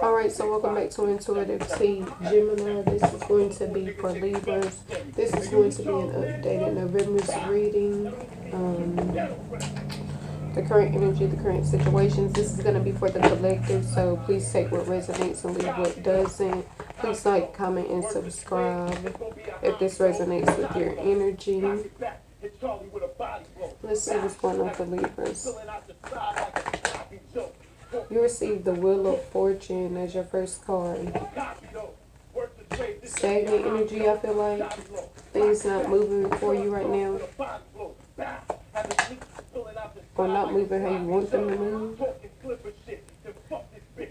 Alright, so welcome back to Intuitive Tea. Gemini, this is going to be for Libras. This is going to be an updated November's reading. The current energy, the current situations. This is going to be for the collective, so please take what resonates and leave what doesn't. Please like, comment, and subscribe if this resonates with your energy. Let's see what's going on for Libras. You receive the Wheel of Fortune as your first card. Stagnant energy, I feel like. Things not moving for you right now. Or not moving how you want them to move.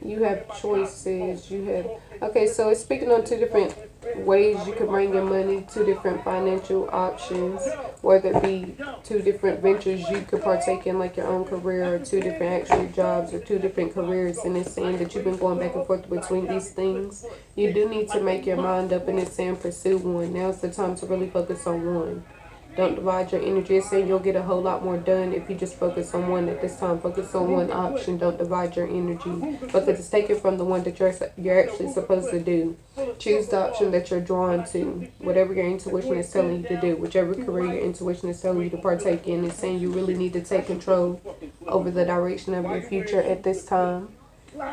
You have choices. You have... Okay, so it's speaking on two different ways you can bring your money, two different financial options, whether it be two different ventures you could partake in, like your own career, or two different actual jobs, or two different careers. And it's saying that you've been going back and forth between these things. You do need to make your mind up, and it's saying pursue one. Now's the time to really focus on one. Don't divide your energy. It's saying you'll get a whole lot more done if you just focus on one at this time. Focus on one option. Don't divide your energy, because it's taken from the one that you're actually supposed to do. Choose the option that you're drawn to. Whatever your intuition is telling you to do, whichever career your intuition is telling you to partake in, it's saying you really need to take control over the direction of your future at this time.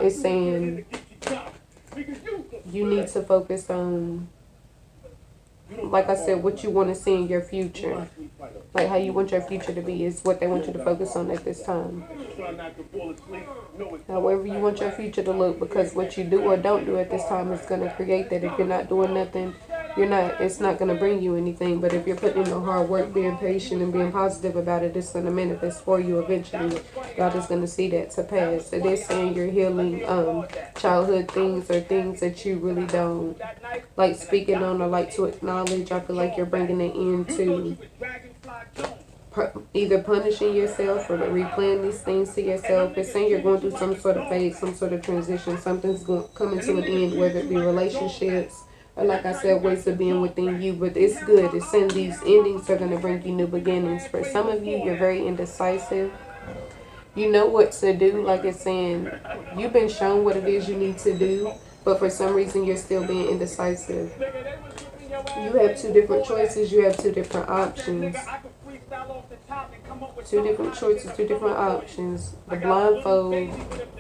It's saying you need to focus on, like I said, what you want to see in your future. Like how you want your future to be is what they want you to focus on at this time. However you want your future to look, because what you do or don't do at this time is going to create that. If you're not doing nothing, it's not going to bring you anything. But if you're putting in the hard work, being patient and being positive about it, it's going to manifest for you eventually. God is going to see that to pass. It is saying you're healing childhood things, or things that you really don't like speaking on or like to acknowledge. I feel like you're bringing it into either punishing yourself or replaying these things to yourself. It's saying you're going through some sort of phase, some sort of transition. Something's coming to an end, whether it be relationships or, like I said, ways of being within you. But it's good. It's saying these endings are going to bring you new beginnings. For some of you, you're very indecisive. You know what to do. Like it's saying you've been shown what it is you need to do, but for some reason you're still being indecisive. You have two different choices. You have two different options. Two different choices, two different options. The blindfold,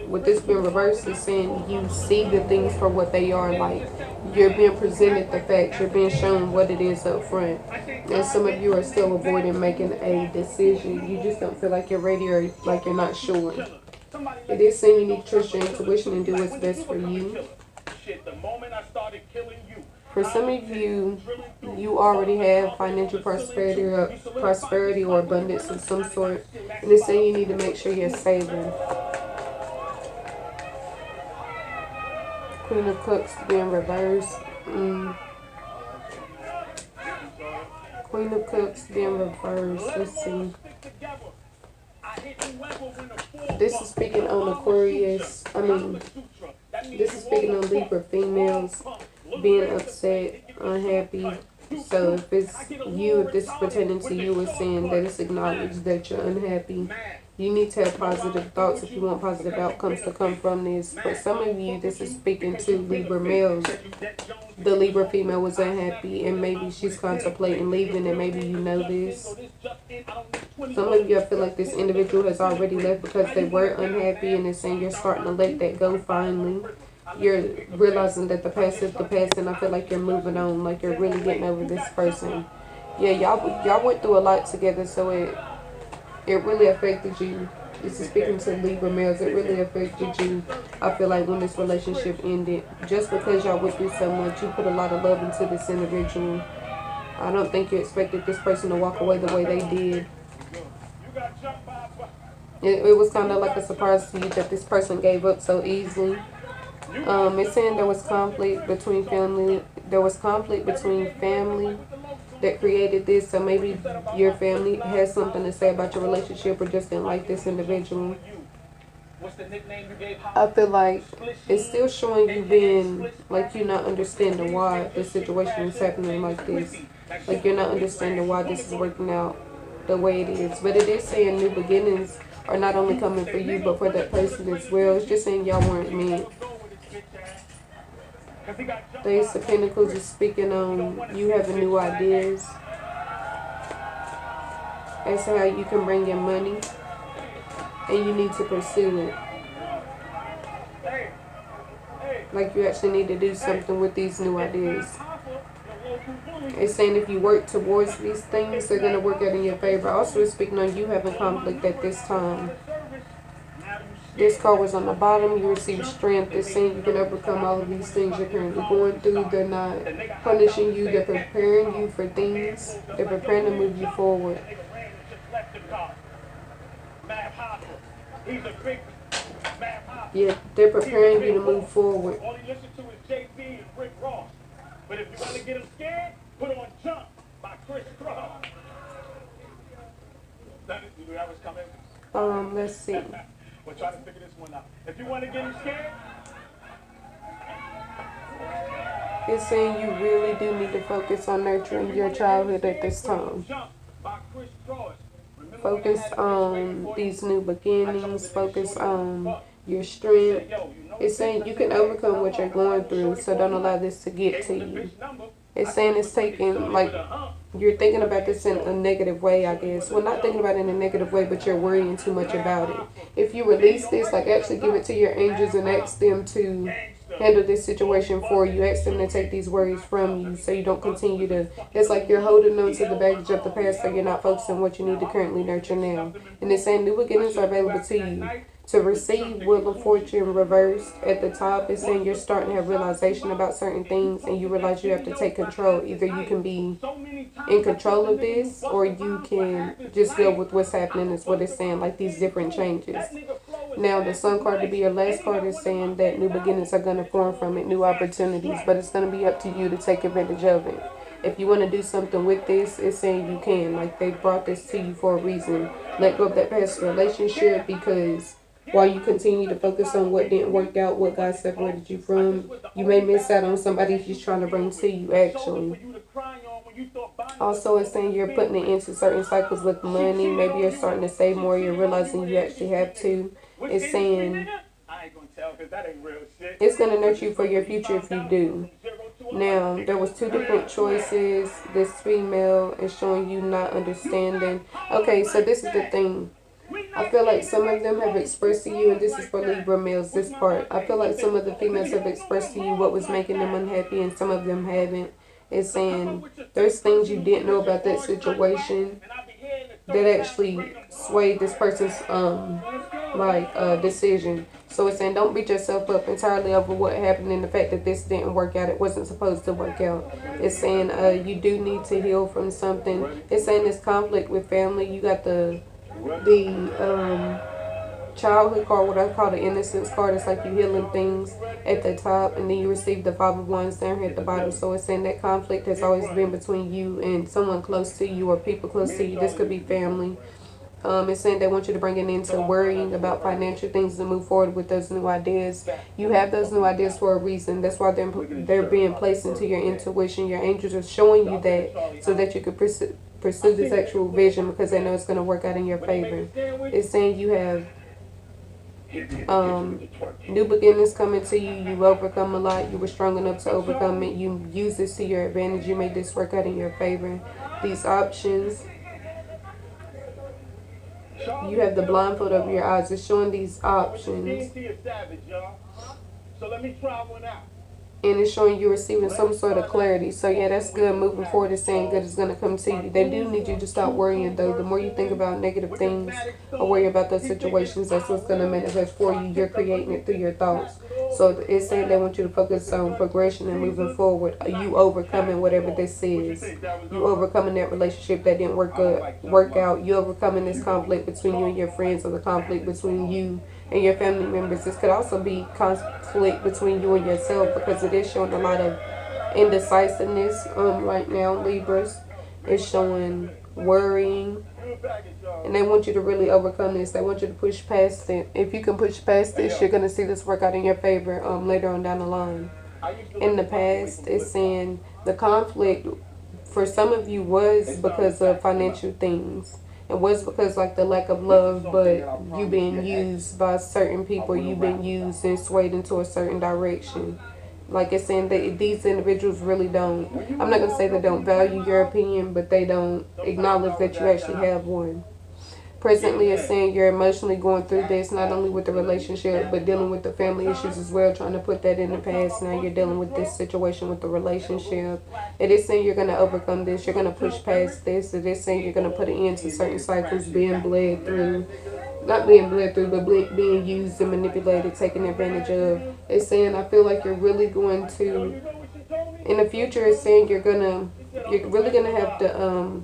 with this being reversed, is saying you see the things for what they are. Like you're being presented the facts. You're being shown what it is up front. And some of you are still avoiding making a decision. You just don't feel like you're ready, or like you're not sure. It is saying you need to trust your intuition and do what's best for you. For some of you, you already have financial prosperity or abundance of some sort. And it's saying you need to make sure you're saving. Queen of Cups being reversed. Queen of Cups being reversed. Let's see. This is speaking on Aquarius. This is speaking on Libra females being upset, unhappy. So if it's you, if this is pertaining to you, it's saying that it's acknowledged that you're unhappy. You need to have positive thoughts if you want positive outcomes to come from this. For some of you, this is speaking to Libra males. The Libra female was unhappy, and maybe she's contemplating leaving, and maybe you know this. Some of you, I feel like this individual has already left because they were unhappy, and it's saying you're starting to let that go finally. You're realizing that the past is the past, and I feel like you're moving on, like you're really getting over this person. Yeah, y'all went through a lot together, so it really affected you. This is speaking to Libra males. It really affected you, I feel like, when this relationship ended. Just because y'all went through so much, you put a lot of love into this individual. I don't think you expected this person to walk away the way they did. It was kind of like a surprise to you that this person gave up so easily. It's saying there was conflict between family. There was conflict between family that created this. So maybe your family has something to say about your relationship, or just didn't like this individual. I feel like it's still showing you being like you're not understanding why the situation is happening like this. Like you're not understanding why this is working out the way it is. But it is saying new beginnings are not only coming for you, but for that person as well. It's just saying y'all weren't meant. The Ace of Pentacles is speaking on you having new ideas as to how you can bring in money, and you need to pursue it. Like you actually need to do something with these new ideas. It's saying if you work towards these things, they're going to work out in your favor. Also, it's speaking on you having conflict at this time. This card was on the bottom. You receive strength. It's saying you can overcome all of these things you're currently going through. They're not punishing you. They're preparing you for things. They're preparing to move you forward. Yeah, they're preparing you to move forward. But if you want to get them scared, put on Jump by Chris Cross. Let's see. We're trying to figure this one out. If you want to get them scared, it's saying you really do need to focus on nurturing your childhood at this time. Focus on these new beginnings. Focus on your strength. It's saying you can overcome what you're going through, so don't allow this to get to you. It's saying it's taking, like, you're thinking about this in a negative way, I guess. Well, not thinking about it in a negative way, but you're worrying too much about it. If you release this, like, actually give it to your angels and ask them to handle this situation for you. Ask them to take these worries from you so you don't continue to, it's like you're holding on to the baggage of the past, so you're not focusing on what you need to currently nurture now. And it's saying new beginnings are available to you. To receive Wheel of Fortune reversed at the top, is saying you're starting to have realization about certain things, and you realize you have to take control. Either you can be in control of this, or you can just deal with what's happening, is what it's saying, like these different changes. Now, the Sun card, to be your last card, is saying that new beginnings are going to form from it, new opportunities, but it's going to be up to you to take advantage of it. If you want to do something with this, it's saying you can. Like, they brought this to you for a reason. Let go of that past relationship, because while you continue to focus on what didn't work out, what God separated you from, you may miss out on somebody He's trying to bring to you, actually. Also, it's saying you're putting it into certain cycles with money. Maybe you're starting to save more. You're realizing you actually have to. It's saying it's going to nurture you for your future if you do. Now, there was two different choices. This female is showing you not understanding. Okay, so this is the thing. I feel like some of them have expressed to you, and this is for Libra males, this part. I feel like some of the females have expressed to you what was making them unhappy, and some of them haven't. It's saying there's things you didn't know about that situation that actually swayed this person's decision. So it's saying don't beat yourself up entirely over what happened and the fact that this didn't work out. It wasn't supposed to work out. It's saying you do need to heal from something. It's saying this conflict with family. You got the childhood card, what I call the innocence card. It's like you healing things at the top, and then you receive the Five of Wands down here at the bottom. So it's saying that conflict has always been between you and someone close to you, or people close to you. This could be family. It's saying they want you to bring it into worrying about financial things to move forward with those new ideas. You have those new ideas for a reason. That's why they're being placed into your intuition. Your angels are showing you that so that you could pursue this actual vision, because they know it's going to work out in your favor. It's saying you have new beginnings coming to you. You overcome a lot. You were strong enough to overcome it. You use this to your advantage. You made this work out in your favor. These options. You have the blindfold over your eyes. It's showing these options. So let me try one out. And it's showing you receiving some sort of clarity. So yeah, that's good. Moving forward, it's saying good is going to come to you. They do need you to stop worrying, though. The more you think about negative things or worry about those situations, that's what's going to manifest for you. You're creating it through your thoughts. So it's saying they want you to focus on progression and moving forward. You overcoming whatever this is. You overcoming that relationship that didn't work out. You overcoming this conflict between you and your friends, or the conflict between you and your family members. This could also be conflict between you and yourself, because it is showing a lot of indecisiveness right now, Libras. It's showing worrying, and they want you to really overcome this. They want you to push past it. If you can push past this, you're going to see this work out in your favor later on down the line. In the past, it's saying the conflict for some of you was because of financial things. It was because like the lack of love, but you being used by certain people, you been used and swayed into a certain direction. Like it's saying that these individuals really don't, I'm not going to say they don't value your opinion, but they don't acknowledge that you actually have one. Presently, it's saying you're emotionally going through this, not only with the relationship, but dealing with the family issues as well, trying to put that in the past. Now you're dealing with this situation with the relationship. It is saying you're going to overcome this, you're going to push past this. It is saying you're going to put an end to certain cycles being bled through. Not being bled through, but being used and manipulated, taken advantage of. It's saying I feel like you're really going to, in the future, it's saying you're really gonna have to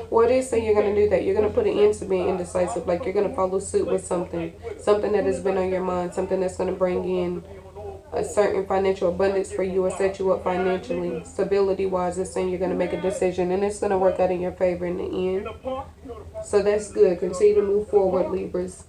well, it is saying you're going to do that. You're going to put an end to being indecisive. Like, you're going to follow suit with something. Something that has been on your mind. Something that's going to bring in a certain financial abundance for you or set you up financially. Stability-wise, it's saying you're going to make a decision. And it's going to work out in your favor in the end. So that's good. Continue to move forward, Libras.